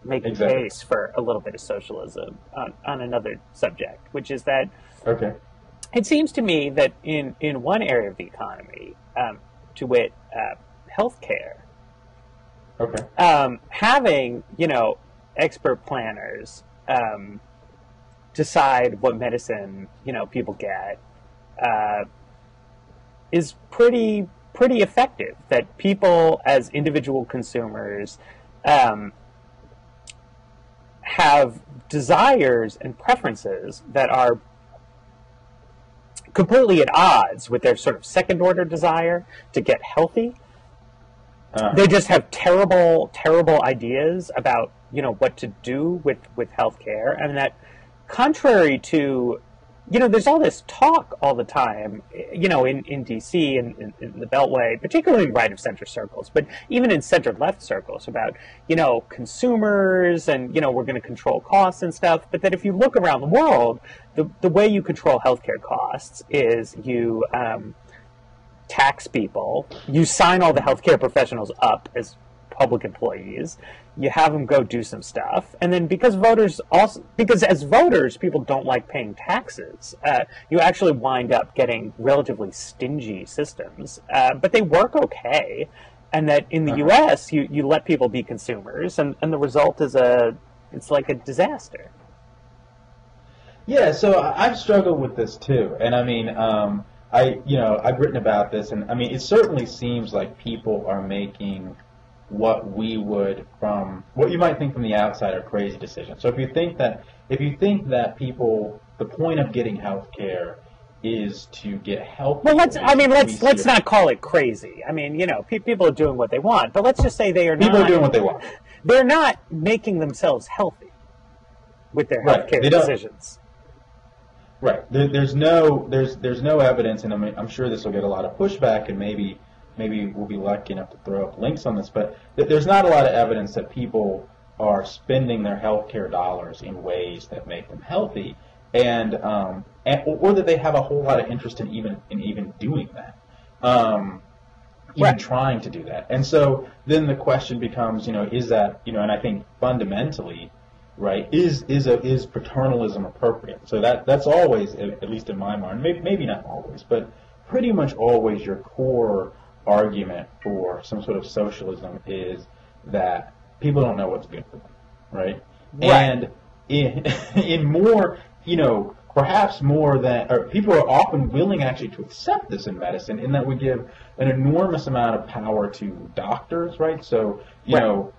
make a case for a little bit of socialism on another subject, which is that it seems to me that in one area of the economy, to wit, healthcare, having expert planners decide what medicine people get is pretty effective. That people as individual consumers have desires and preferences that are completely at odds with their sort of second order desire to get healthy. They just have terrible ideas about what to do with healthcare, and that contrary to there's all this talk all the time, in D.C. and in the Beltway, particularly in right-of-center circles, but even in center-left circles about, consumers and, we're going to control costs and stuff, but that if you look around the world, the way you control healthcare costs is you tax people, you sign all the healthcare professionals up as public employees, you have them go do some stuff, and then because as voters people don't like paying taxes, you actually wind up getting relatively stingy systems, but they work okay, and that in the U.S. you let people be consumers, and the result is it's like a disaster. Yeah, so I've struggled with this too, and I mean, I've written about this, and I mean, it certainly seems like people are making what you might think from the outside are crazy decisions. So if you think that people, the point of getting health care is to get help. Well, let's not call it crazy. I mean, people are doing what they want, but let's just say they are not. People are doing what they want. They're not making themselves healthy with their healthcare decisions. Right. There's no evidence, and I'm sure this will get a lot of pushback, and maybe we'll be lucky enough to throw up links on this, but there's not a lot of evidence that people are spending their healthcare dollars in ways that make them healthy, and or that they have a whole lot of interest in even doing that, trying to do that. And so then the question becomes, is that, and I think fundamentally, right, is paternalism appropriate? So that's always, at least in my mind, maybe not always, but pretty much always your core argument for some sort of socialism is that people don't know what's good for them, right? And in more, perhaps more than, or people are often willing actually to accept this in medicine, in that we give an enormous amount of power to doctors, right? So,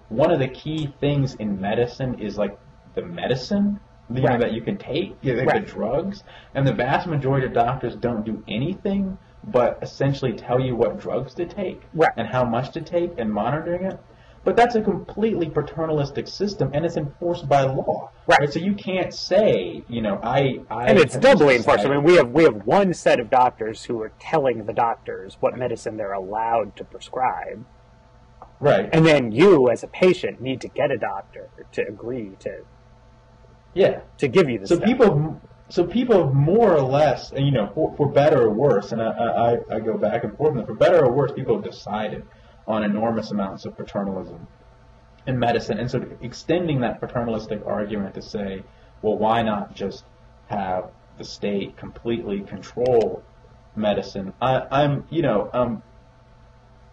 one of the key things in medicine is like the medicine, that you can take, the drugs, and the vast majority of doctors don't do anything but essentially tell you what drugs to take and how much to take and monitoring it. But that's a completely paternalistic system, and it's enforced by law. Right. So you can't say, and it's doubly enforced. I mean, we have one set of doctors who are telling the doctors what medicine they're allowed to prescribe. Right. And then you, as a patient, need to get a doctor to agree to give you the stuff. So people more or less, for better or worse, and I go back and forth, for better or worse, people have decided on enormous amounts of paternalism in medicine. And so extending that paternalistic argument to say, well, why not just have the state completely control medicine? I'm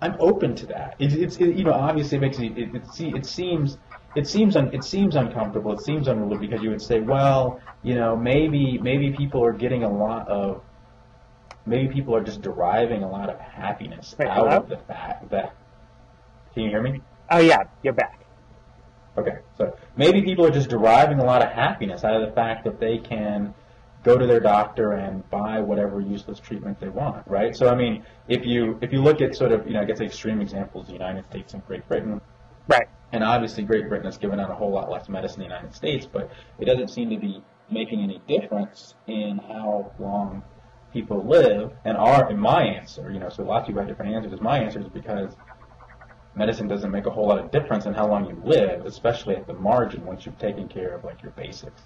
open to that. It's obviously it makes it seems uncomfortable. It seems unruly, because you would say, well, maybe people are getting maybe people are just deriving a lot of happiness out of the fact that. Can you hear me? Oh yeah, you're back. Okay, so maybe people are just deriving a lot of happiness out of the fact that they can go to their doctor and buy whatever useless treatment they want, right? So I mean, if you look at sort of, I guess extreme examples, the United States and Great Britain, right? And obviously Great Britain has given out a whole lot less medicine than the United States, but it doesn't seem to be making any difference in how long people live. And in my answer, so lots of people have different answers. My answer is because medicine doesn't make a whole lot of difference in how long you live, especially at the margin once you've taken care of like your basics.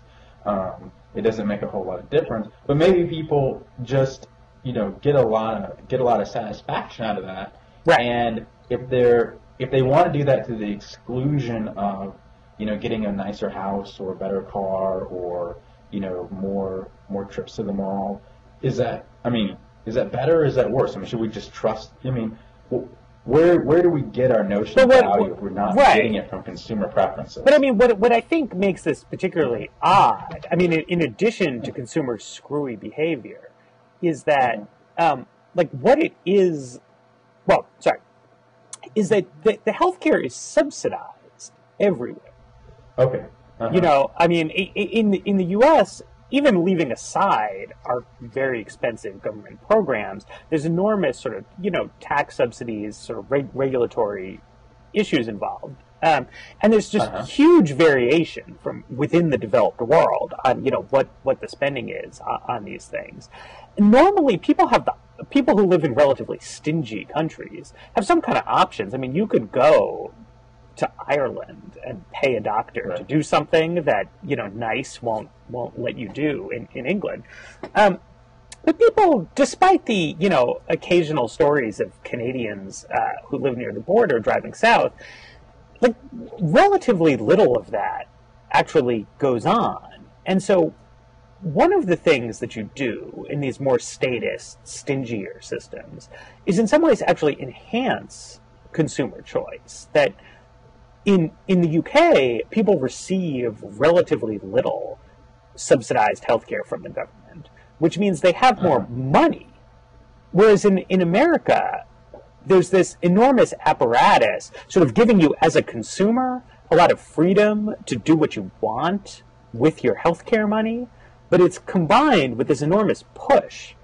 It doesn't make a whole lot of difference. But maybe people just get a lot of satisfaction out of that. Right. And if they want to do that to the exclusion of getting a nicer house or a better car or more trips to the mall, is that better or is that worse? I mean, should we just trust? I mean, where do we get our notion of value if we're not getting it from consumer preferences? But I mean, what I think makes this particularly odd, I mean, in addition to consumer screwy behavior, is that, what it is, is that the healthcare is subsidized everywhere. Okay. I mean, in the U.S., even leaving aside our very expensive government programs, there's enormous sort of, tax subsidies, sort of regulatory issues involved. And there's just huge variation from within the developed world on, what the spending is on these things. Normally, people who live in relatively stingy countries have some kind of options. I mean, you could go to Ireland and pay a doctor to do something that NICE won't let you do in England. But people, despite the occasional stories of Canadians who live near the border driving south, like relatively little of that actually goes on. And so one of the things that you do in these more statist, stingier systems is in some ways actually enhance consumer choice. That in the UK, people receive relatively little subsidized healthcare from the government, which means they have more money. Whereas in America, there's this enormous apparatus sort of giving you, as a consumer, a lot of freedom to do what you want with your healthcare money, but it's combined with this enormous push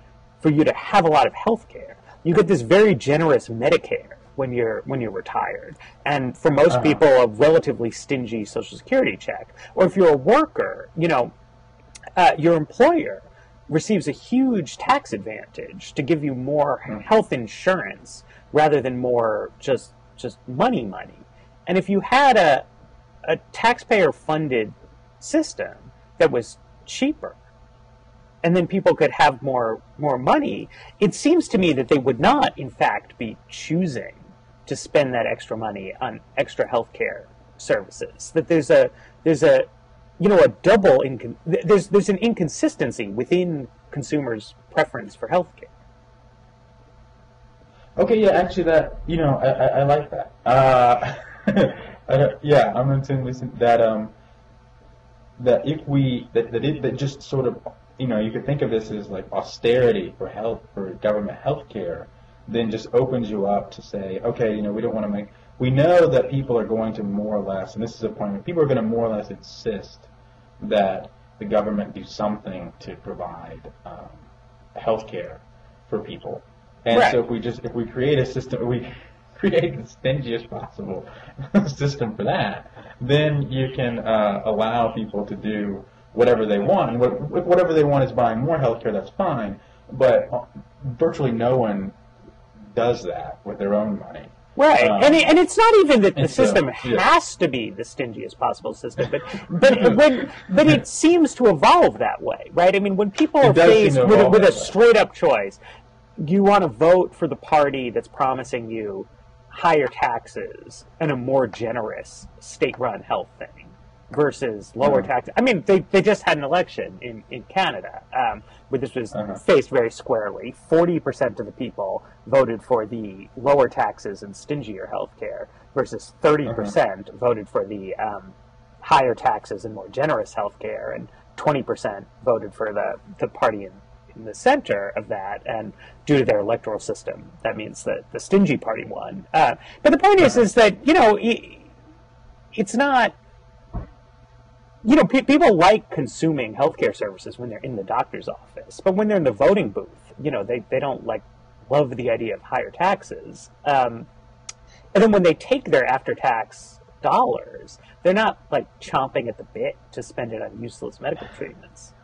for you to have a lot of healthcare. You get this very generous Medicare when you're retired, and for most people, a relatively stingy Social Security check. Or if you're a worker, your employer receives a huge tax advantage to give you more health insurance rather than more just money. And if you had a taxpayer-funded system that was cheaper, and then people could have more money, it seems to me that they would not, in fact, be choosing to spend that extra money on extra healthcare services. That there's an inconsistency within consumers' preference for healthcare. Okay, yeah, actually, that I like that. I'm going to listen that that just sort of you could think of this as like austerity for government healthcare, then just opens you up to say, okay, we don't want to we know that people are going to more or less, and this is a point where people are going to more or less insist that the government do something to provide health care for people. And so if we create a system, we create the stingiest possible system for that, then you can allow people to do whatever they want. And whatever they want is buying more health care, that's fine. But virtually no one does that with their own money. Right, and it's not even that the system has to be the stingiest possible system, but it seems to evolve that way, right? I mean, when people are faced with a straight-up choice, you want to vote for the party that's promising you higher taxes and a more generous state-run health thing versus lower taxes. I mean, they just had an election in Canada where this was faced very squarely. 40% of the people voted for the lower taxes and stingier health care versus 30% voted for the higher taxes and more generous health care, and 20% voted for the party in the center of that, and due to their electoral system, that means that the stingy party won. But the point is that, it's not... people like consuming healthcare services when they're in the doctor's office, but when they're in the voting booth, they don't love the idea of higher taxes. And then when they take their after-tax dollars, they're not chomping at the bit to spend it on useless medical treatments.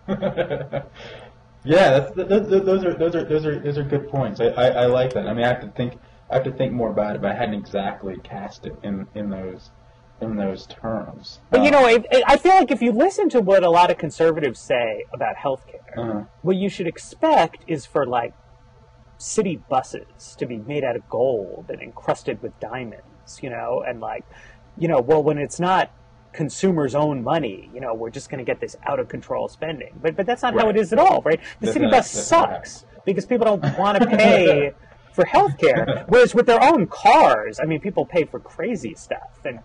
Yeah, those are good points. I like that. I mean, I have to think more about it, but I hadn't exactly cast it in those terms. But I feel like if you listen to what a lot of conservatives say about healthcare, what you should expect is for city buses to be made out of gold and encrusted with diamonds, and well, when it's not consumers' own money, we're just going to get this out of control spending. But that's not how it is at all, right? The city bus sucks because people don't want to pay for healthcare, whereas with their own cars, I mean, people pay for crazy stuff, and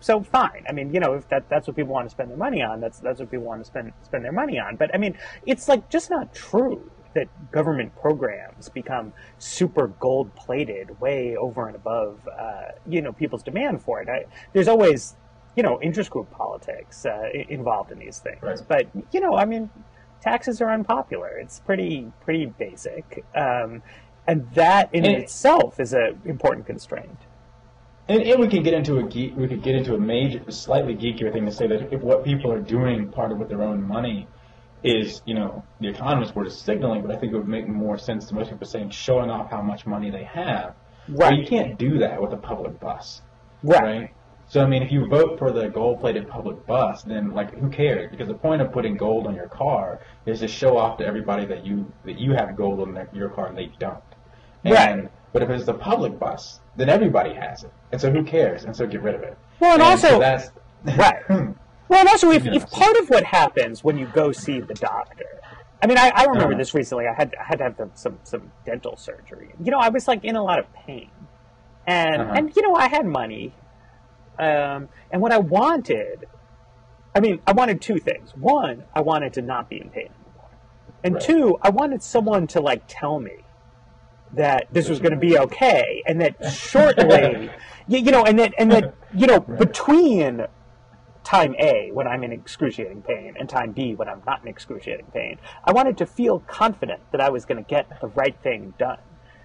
so fine. I mean, if that's what people want to spend their money on, that's what people want to spend their money on. But I mean, it's just not true that government programs become super gold-plated way over and above, people's demand for it. There's always, interest group politics involved in these things. Right. But, I mean, taxes are unpopular. It's pretty basic. And that in itself is an important constraint. And we can get into a major, slightly geekier thing to say that if what people are doing part of with their own money is, the economist word is signaling, but I think it would make more sense to most people saying showing off how much money they have. Right. Well, you can't do that with a public bus. Right? So, I mean, if you vote for the gold-plated public bus, then, who cares? Because the point of putting gold on your car is to show off to everybody that you have gold on your car and they don't. Right. But if it's the public bus, then everybody has it. And so who cares? And so get rid of it. Well, and also... So that's... Right. Well, and also, if part of what happens when you go see the doctor, I mean, I remember this recently. I had to have some dental surgery. I was in a lot of pain, and I had money, and what I wanted, I wanted two things. One, I wanted to not be in pain anymore, and two, I wanted someone to tell me that this was going to be okay, and that shortly, and that between time A, when I'm in excruciating pain, and time B, when I'm not in excruciating pain, I wanted to feel confident that I was going to get the right thing done.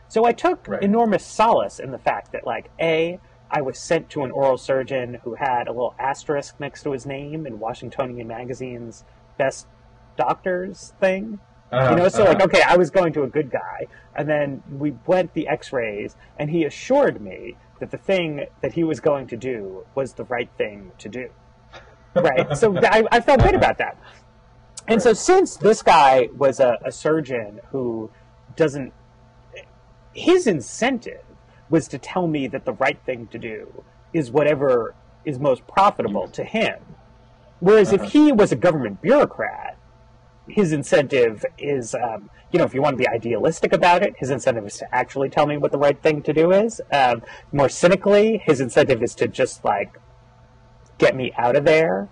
So I took enormous solace in the fact that, A, I was sent to an oral surgeon who had a little asterisk next to his name in Washingtonian Magazine's Best Doctors thing. Okay, I was going to a good guy, and then we went the x-rays, and he assured me that the thing that he was going to do was the right thing to do. Right, so I felt good about that. And so since this guy was a surgeon who doesn't, his incentive was to tell me that the right thing to do is whatever is most profitable to him. Whereas if he was a government bureaucrat, his incentive is, if you want to be idealistic about it, his incentive is to actually tell me what the right thing to do is. More cynically, his incentive is to just get me out of there,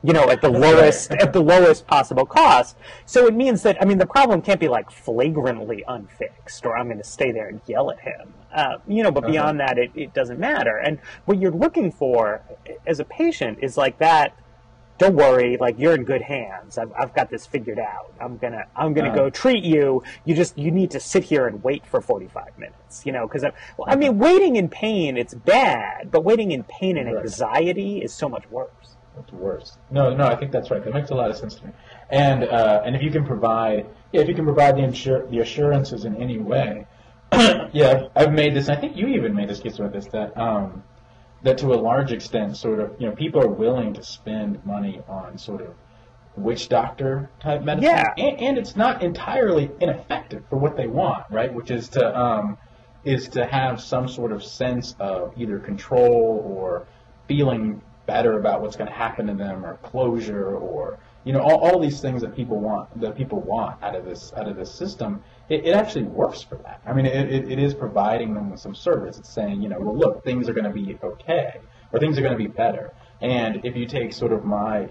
at the lowest possible cost. So it means that, the problem can't be flagrantly unfixed, or I'm going to stay there and yell at him. But beyond that, it doesn't matter. And what you're looking for as a patient is that, don't worry, you're in good hands. I've got this figured out. I'm gonna go treat you. You need to sit here and wait for 45 minutes. Because waiting in pain, it's bad, but waiting in pain and anxiety is so much worse. It's worse. No, I think that's right. That makes a lot of sense to me. And if you can provide, the assurances in any way, I've made this. And I think you even made this case with this that to a large extent, sort of, people are willing to spend money on sort of witch doctor type medicine, and it's not entirely ineffective for what they want, right? Which is to have some sort of sense of either control or feeling better about what's going to happen to them, or closure, or all these things that people want out of this system. It actually works for that. It is providing them with some service. It's saying, well, look, things are going to be okay, or things are going to be better. And if you take sort of my,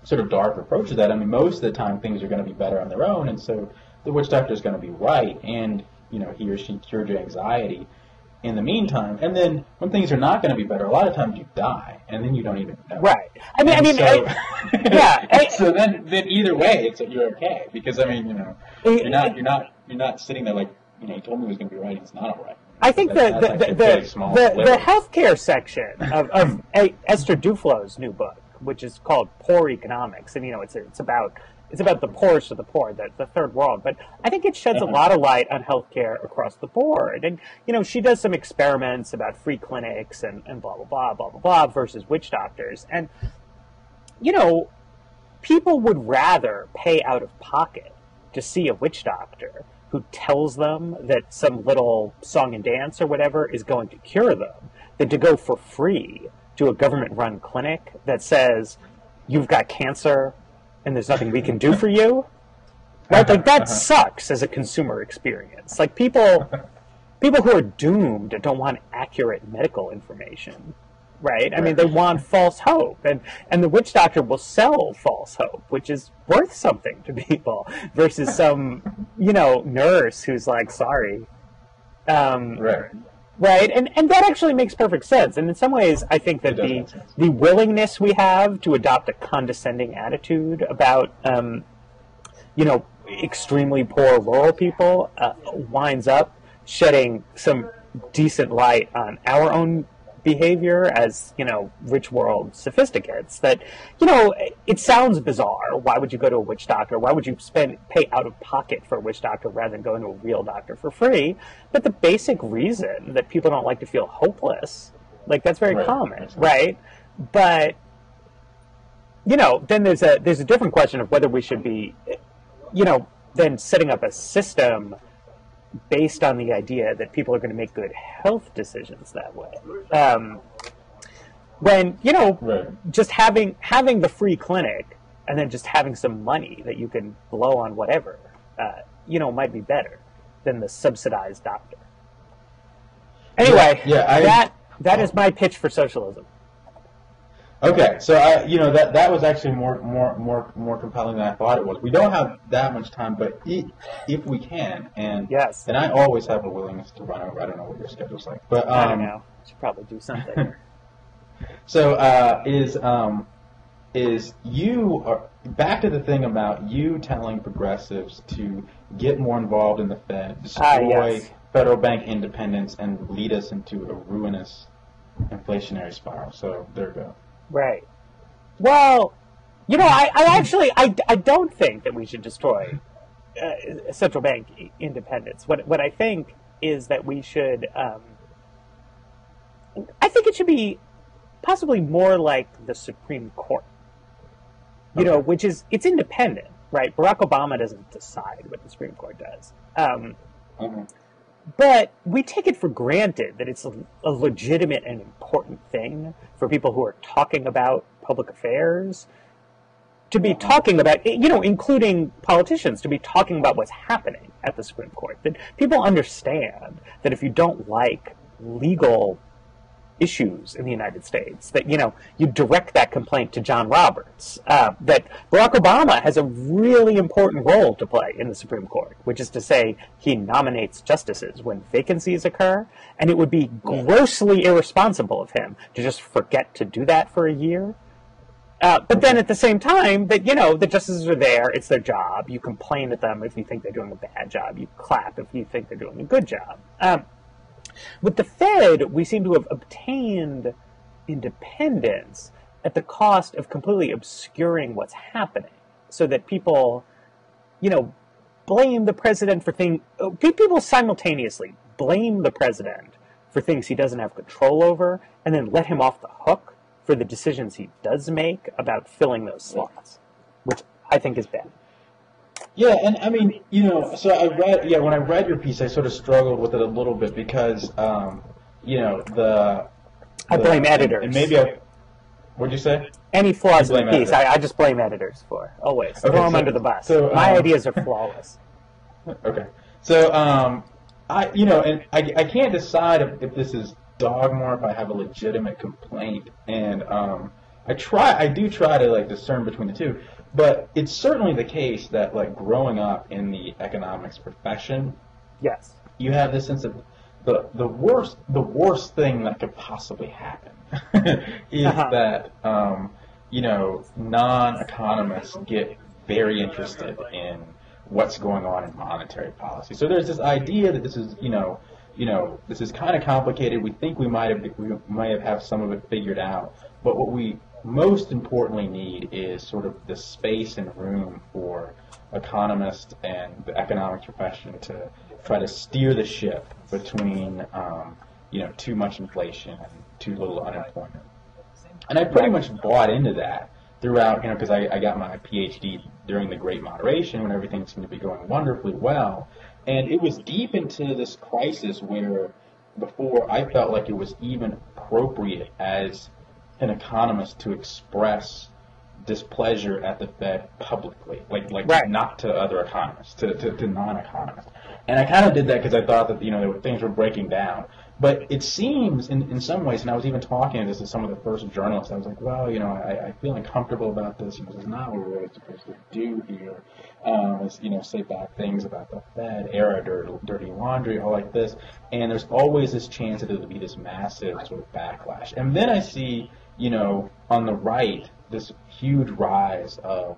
sort of dark approach to that, most of the time things are going to be better on their own, and so the witch doctor is going to be right, and, he or she cured your anxiety. in the meantime. And then when things are not going to be better, a lot of times you die, and then you don't even know. Right. So then either way, you're okay, because you're not sitting there like, he told me it was going to be right, it's not all right. I think the healthcare section of Esther Duflo's new book, which is called Poor Economics, and it's about the poorest of the poor, the third world. But I think it sheds a lot of light on healthcare across the board. And she does some experiments about free clinics and blah blah blah blah blah blah versus witch doctors. And people would rather pay out of pocket to see a witch doctor who tells them that some little song and dance or whatever is going to cure them than to go for free to a government-run clinic that says, you've got cancer and there's nothing we can do for you. Right? Like, that sucks as a consumer experience. Like, people who are doomed don't want accurate medical information. Right? I mean, they want false hope. And the witch doctor will sell false hope, which is worth something to people, versus some, nurse who's like, sorry. Right? And that actually makes perfect sense. And in some ways, I think that the willingness we have to adopt a condescending attitude about, extremely poor rural people winds up shedding some decent light on our own behavior as, rich world sophisticates. That, it sounds bizarre. Why would you go to a witch doctor? Why would you pay out of pocket for a witch doctor rather than going to a real doctor for free? But the basic reason that people don't like to feel hopeless, like, that's very common, right? But, then there's a different question of whether we should be, then setting up a system based on the idea that people are going to make good health decisions that way. When, just having the free clinic and then just having some money that you can blow on whatever, might be better than the subsidized doctor. Anyway, that is my pitch for socialism. Okay, so that was actually more compelling than I thought it was. We don't have that much time, but if we can, and I always have a willingness to run over. I don't know what your schedule's like, but I don't know. I should probably do something. So is you back to the thing about you telling progressives to get more involved in the Fed, destroy federal bank independence, and lead us into a ruinous inflationary spiral. So there you go. Right. Well, I don't think that we should destroy central bank independence. What I think is that we should, I think it should be possibly more like the Supreme Court, which is, it's independent, right? Barack Obama doesn't decide what the Supreme Court does. But we take it for granted that it's a legitimate and important thing for people who are talking about public affairs to be talking about, including politicians, to be talking about what's happening at the Supreme Court. That people understand that if you don't like legal issues in the United States, that, you direct that complaint to John Roberts, that Barack Obama has a really important role to play in the Supreme Court, which is to say he nominates justices when vacancies occur, and it would be grossly irresponsible of him to just forget to do that for a year. But then at the same time, that, the justices are there, it's their job, you complain at them if you think they're doing a bad job, you clap if you think they're doing a good job. With the Fed, we seem to have obtained independence at the cost of completely obscuring what's happening, so that people, blame the president for things. People simultaneously blame the president for things he doesn't have control over, and then let him off the hook for the decisions he does make about filling those slots, which I think is bad. Yeah, and I mean, so when I read your piece, I sort of struggled with it a little bit because, I blame editors. And maybe what'd you say? Any flaws in the piece, I just blame editors for, always. Okay, throw them under the bus. So, my ideas are flawless. Okay. So, and I can't decide if this is dogma or if I have a legitimate complaint, and I do try to discern between the two. But it's certainly the case that, growing up in the economics profession, yes, you have this sense of the worst thing that could possibly happen is that non-economists get very interested in what's going on in monetary policy. So there's this idea that this is this is kind of complicated. We think we might have some of it figured out, but what we most importantly need is sort of the space and room for economists and the economics profession to try to steer the ship between too much inflation and too little unemployment. And I pretty much bought into that throughout, because I got my PhD during the Great Moderation when everything seemed to be going wonderfully well. And it was deep into this crisis where before I felt like it was even appropriate as an economist to express displeasure at the Fed publicly, like not to other economists, to non-economists. And I kind of did that because I thought that things were breaking down. But it seems in some ways, and I was even talking to some of the first journalists, I was like, well, I feel uncomfortable about this. This is not what we're really supposed to do here. Say bad things about the Fed, air dirty laundry, all like this. And there's always this chance that there'll be this massive sort of backlash. And then I see, on the right, this huge rise of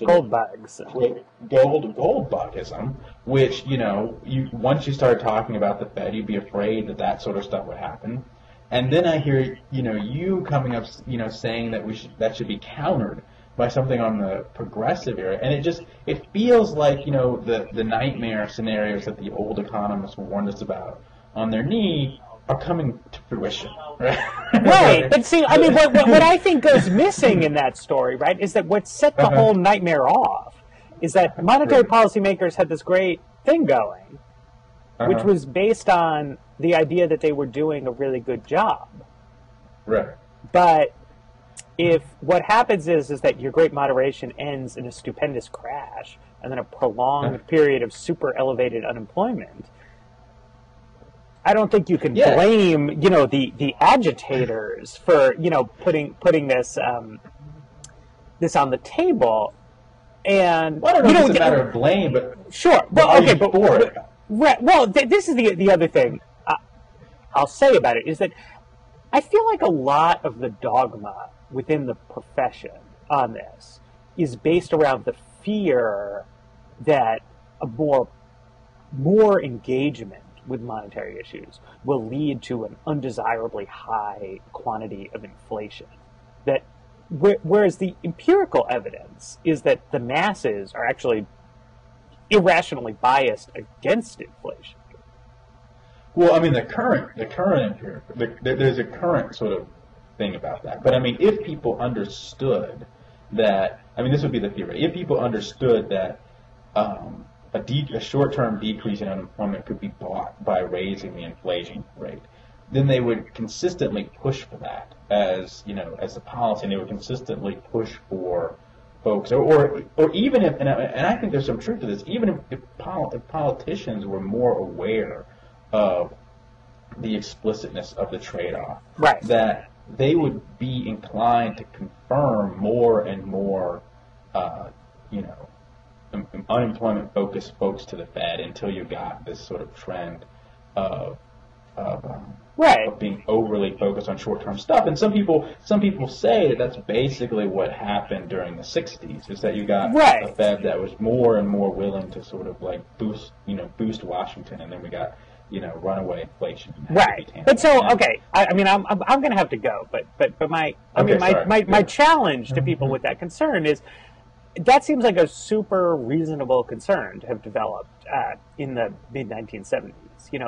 gold bugs, gold bugism, which once you start talking about the Fed, you'd be afraid that sort of stuff would happen, and then I hear you coming up saying that should be countered by something on the progressive era, and it feels like the nightmare scenarios that the old economists warned us about on their knee are coming to fruition, right? Right, but see, I mean, what I think goes missing in that story, right, is that what set the whole nightmare off is that monetary policymakers had this great thing going, which was based on the idea that they were doing a really good job. Right. But if what happens is that your great moderation ends in a stupendous crash and then a prolonged period of super elevated unemployment, I don't think you can blame, the agitators for, putting this this on the table. And I don't know if it's a matter of blame, but sure. Well, okay, but right. Well, this is the other thing I'll say about it is that I feel like a lot of the dogma within the profession on this is based around the fear that a more engagement with monetary issues will lead to an undesirably high quantity of inflation. That whereas the empirical evidence is that the masses are actually irrationally biased against inflation. Well, I mean, the current empirical, there's a current sort of thing about that. But I mean, if people understood that, this would be the theory. If people understood that a short-term decrease in unemployment could be bought by raising the inflation rate, then they would consistently push for that as a policy, and they would consistently push for folks, or even if, and I think there's some truth to this, even if politicians were more aware of the explicitness of the trade-off, right, that they would be inclined to confirm more and more, unemployment-focused folks to the Fed until you got this sort of trend of being overly focused on short-term stuff. And some people say that that's basically what happened during the 60s, is that you got a Fed that was more and more willing to sort of like boost Washington, and then we got runaway inflation. Right. But so, okay, I'm going to have to go, but my challenge to people with that concern is that seems like a super reasonable concern to have developed in the mid-1970s,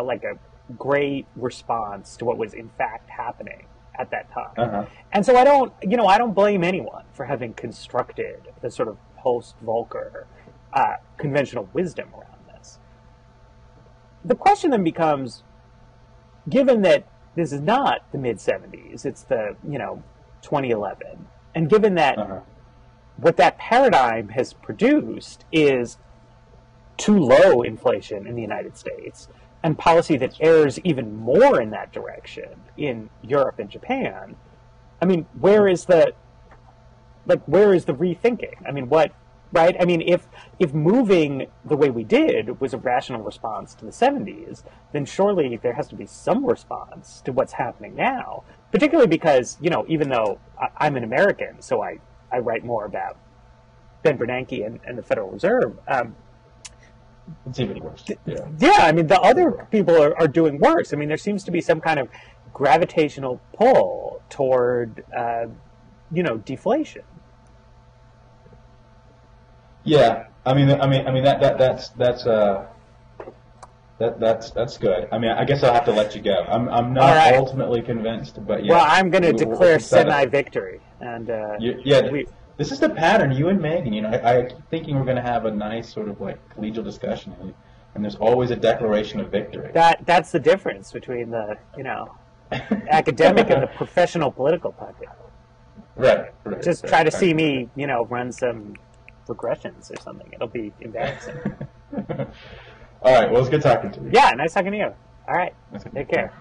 like a great response to what was in fact happening at that time. And so I don't blame anyone for having constructed the sort of post-Volcker conventional wisdom around this. The question then becomes, given that this is not the mid-70s, it's the 2011, and given that what that paradigm has produced is too low inflation in the United States and policy that errs even more in that direction in Europe and Japan, where is the rethinking? right? I mean, if moving the way we did was a rational response to the 70s, then surely there has to be some response to what's happening now, particularly because, even though I'm an American, so I write more about Ben Bernanke and the Federal Reserve. It's even worse. Yeah, I mean, the other people are doing worse. I mean, there seems to be some kind of gravitational pull toward, deflation. Yeah, I mean that's good. I mean, I guess I'll have to let you go. I'm not ultimately convinced, but yeah. Well, I'm going to declare semi-victory, and this is the pattern. You and Megan, I keep thinking we're going to have a nice sort of like collegial discussion, and there's always a declaration of victory. That's the difference between the academic and the professional political party. Right. Just try to see me, run some regressions or something. It'll be embarrassing. All right. Well, it's good talking to you. Yeah, nice talking to you. All right. Take care.